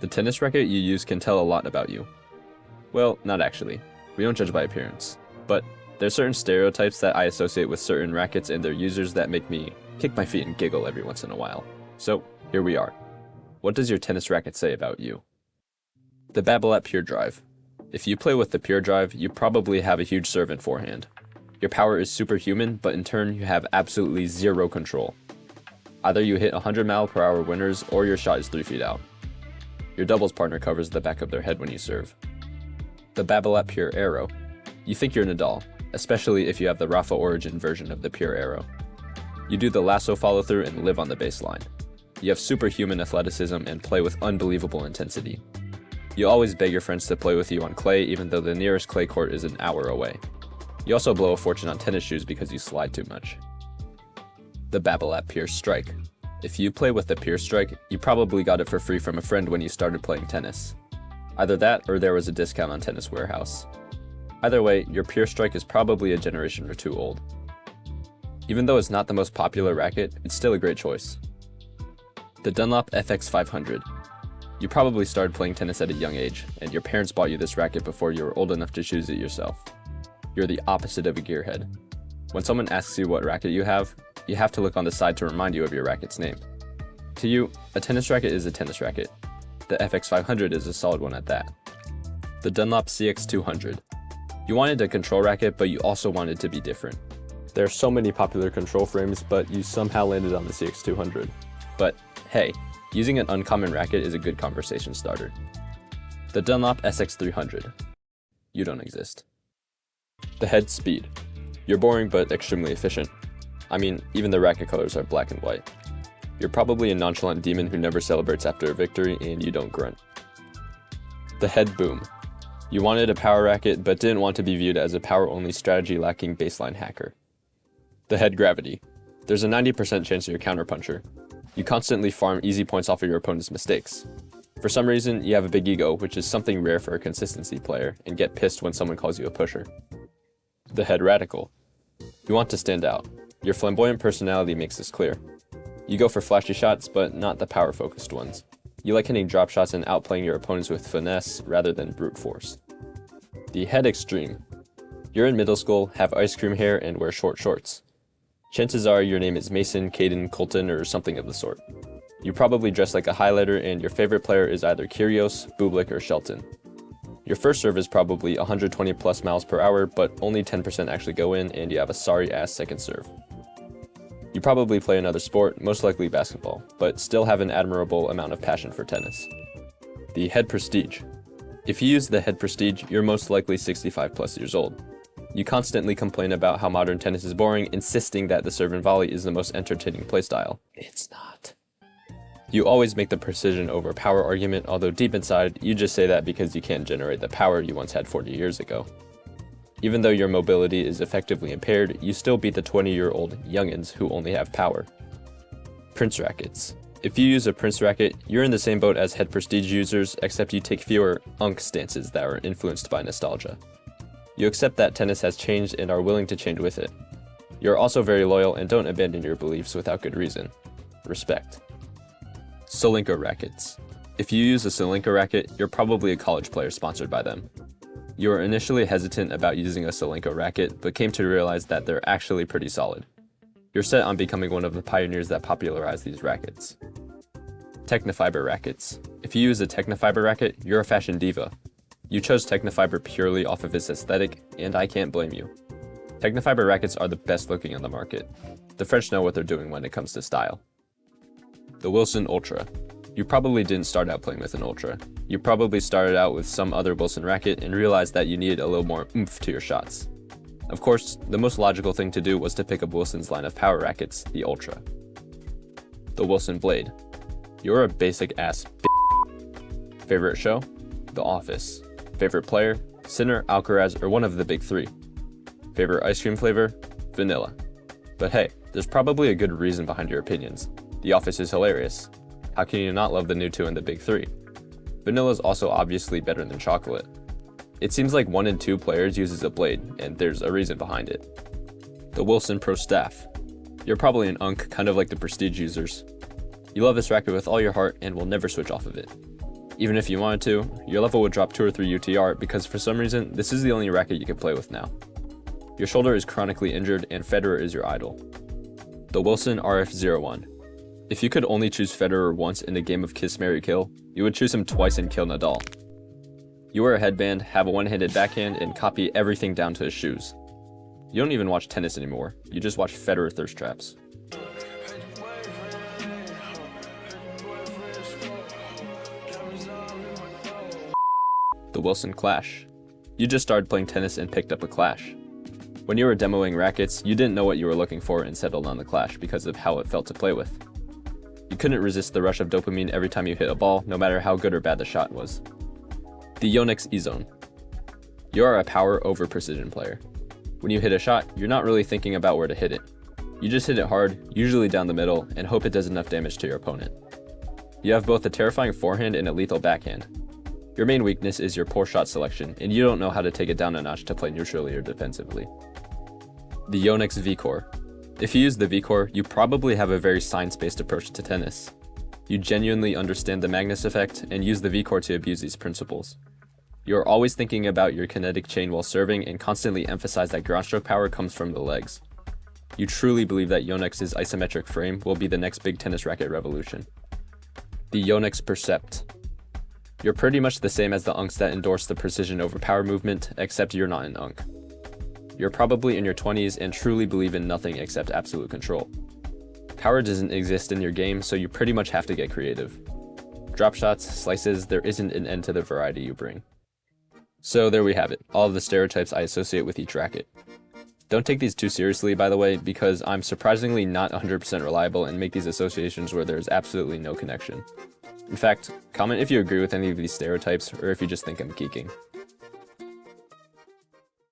The tennis racket you use can tell a lot about you. Well, not actually. We don't judge by appearance. But there's certain stereotypes that I associate with certain rackets and their users that make me kick my feet and giggle every once in a while. So, here we are. What does your tennis racket say about you? The Babble at Pure Drive. If you play with the Pure Drive, you probably have a huge serve and forehand. Your power is superhuman, but in turn you have absolutely zero control. Either you hit 100-mile-per-hour winners or your shot is 3 feet out. Your doubles partner covers the back of their head when you serve. The Babble at Pure Arrow. You think you're Nadal, especially if you have the Rafa Origin version of the Pure Arrow. You do the lasso follow-through and live on the baseline. You have superhuman athleticism and play with unbelievable intensity. You always beg your friends to play with you on clay even though the nearest clay court is an hour away. You also blow a fortune on tennis shoes because you slide too much. The Babble at Pure Strike. If you play with the Pure Strike, you probably got it for free from a friend when you started playing tennis. Either that or there was a discount on Tennis Warehouse. Either way, your Pure Strike is probably a generation or two old. Even though it's not the most popular racket, it's still a great choice. The Dunlop FX500. You probably started playing tennis at a young age, and your parents bought you this racket before you were old enough to choose it yourself. You're the opposite of a gearhead. When someone asks you what racket you have to look on the side to remind you of your racket's name. To you, a tennis racket is a tennis racket. The FX500 is a solid one at that. The Dunlop CX200. You wanted a control racket, but you also wanted to be different. There are so many popular control frames, but you somehow landed on the CX200. But hey, using an uncommon racket is a good conversation starter. The Dunlop SX300. You don't exist. The Head Speed. You're boring but extremely efficient. I mean, even the racket colors are black and white. You're probably a nonchalant demon who never celebrates after a victory and you don't grunt. The Head Boom. You wanted a power racket but didn't want to be viewed as a power-only strategy-lacking baseline hacker. The Head Gravity. There's a 90% chance you're a counterpuncher. You constantly farm easy points off of your opponent's mistakes. For some reason, you have a big ego, which is something rare for a consistency player, and get pissed when someone calls you a pusher. The Head Radical. You want to stand out. Your flamboyant personality makes this clear. You go for flashy shots, but not the power-focused ones. You like hitting drop shots and outplaying your opponents with finesse rather than brute force. The Head Extreme. You're in middle school, have ice cream hair, and wear short shorts. Chances are your name is Mason, Caden, Colton, or something of the sort. You probably dress like a highlighter, and your favorite player is either Kyrgios, Bublik, or Shelton. Your first serve is probably 120 plus miles per hour, but only 10% actually go in, and you have a sorry-ass second serve. You probably play another sport, most likely basketball, but still have an admirable amount of passion for tennis. The Head Prestige. If you use the Head Prestige, you're most likely 65 plus years old. You constantly complain about how modern tennis is boring, insisting that the serve and volley is the most entertaining playstyle. It's not. You always make the precision over power argument, although deep inside, you just say that because you can't generate the power you once had 40 years ago. Even though your mobility is effectively impaired, you still beat the 20-year-old youngins who only have power. Prince Rackets. If you use a Prince Racket, you're in the same boat as Head Prestige users, except you take fewer stances that are influenced by nostalgia. You accept that tennis has changed and are willing to change with it. You're also very loyal and don't abandon your beliefs without good reason. Respect. Solinka Rackets. If you use a Solinka racket, you're probably a college player sponsored by them. You were initially hesitant about using a Solinka racket, but came to realize that they're actually pretty solid. You're set on becoming one of the pioneers that popularized these rackets. Technofiber Rackets. If you use a Technofiber racket, you're a fashion diva. You chose Technofiber purely off of its aesthetic, and I can't blame you. Technofiber rackets are the best looking on the market. The French know what they're doing when it comes to style. The Wilson Ultra. You probably didn't start out playing with an Ultra. You probably started out with some other Wilson racket and realized that you needed a little more oomph to your shots. Of course, the most logical thing to do was to pick up Wilson's line of power rackets, the Ultra. The Wilson Blade. You're a basic ass Favorite show? The Office. Favorite player? Sinner, Alcaraz, or one of the big three. Favorite ice cream flavor? Vanilla. But hey, there's probably a good reason behind your opinions. The Office is hilarious. How can you not love the new two and the big three? Vanilla is also obviously better than chocolate. It seems like 1 in 2 players uses a blade, and there's a reason behind it. The Wilson Pro Staff. You're probably an unk, kind of like the Prestige users. You love this racket with all your heart and will never switch off of it. Even if you wanted to, your level would drop 2 or 3 UTR because for some reason, this is the only racket you can play with now. Your shoulder is chronically injured and Federer is your idol. The Wilson RF01. If you could only choose Federer once in a game of Kiss, Marry, Kill, you would choose him twice and kill Nadal. You wear a headband, have a one-handed backhand, and copy everything down to his shoes. You don't even watch tennis anymore, you just watch Federer thirst traps. The Wilson Clash. You just started playing tennis and picked up a Clash. When you were demoing rackets, you didn't know what you were looking for and settled on the Clash because of how it felt to play with. You couldn't resist the rush of dopamine every time you hit a ball, no matter how good or bad the shot was. The Yonex E-Zone. You are a power over precision player. When you hit a shot, you're not really thinking about where to hit it. You just hit it hard, usually down the middle, and hope it does enough damage to your opponent. You have both a terrifying forehand and a lethal backhand. Your main weakness is your poor shot selection, and you don't know how to take it down a notch to play neutrally or defensively. The Yonex V-Core. If you use the V-Core, you probably have a very science-based approach to tennis. You genuinely understand the Magnus effect and use the V-Core to abuse these principles. You are always thinking about your kinetic chain while serving and constantly emphasize that ground stroke power comes from the legs. You truly believe that Yonex's isometric frame will be the next big tennis racket revolution. The Yonex Percept. You're pretty much the same as the unks that endorse the precision over power movement, except you're not an unk. You're probably in your 20s and truly believe in nothing except absolute control. Power doesn't exist in your game, so you pretty much have to get creative. Drop shots, slices, there isn't an end to the variety you bring. So there we have it, all of the stereotypes I associate with each racket. Don't take these too seriously, by the way, because I'm surprisingly not 100% reliable and make these associations where there's absolutely no connection. In fact, comment if you agree with any of these stereotypes or if you just think I'm geeking.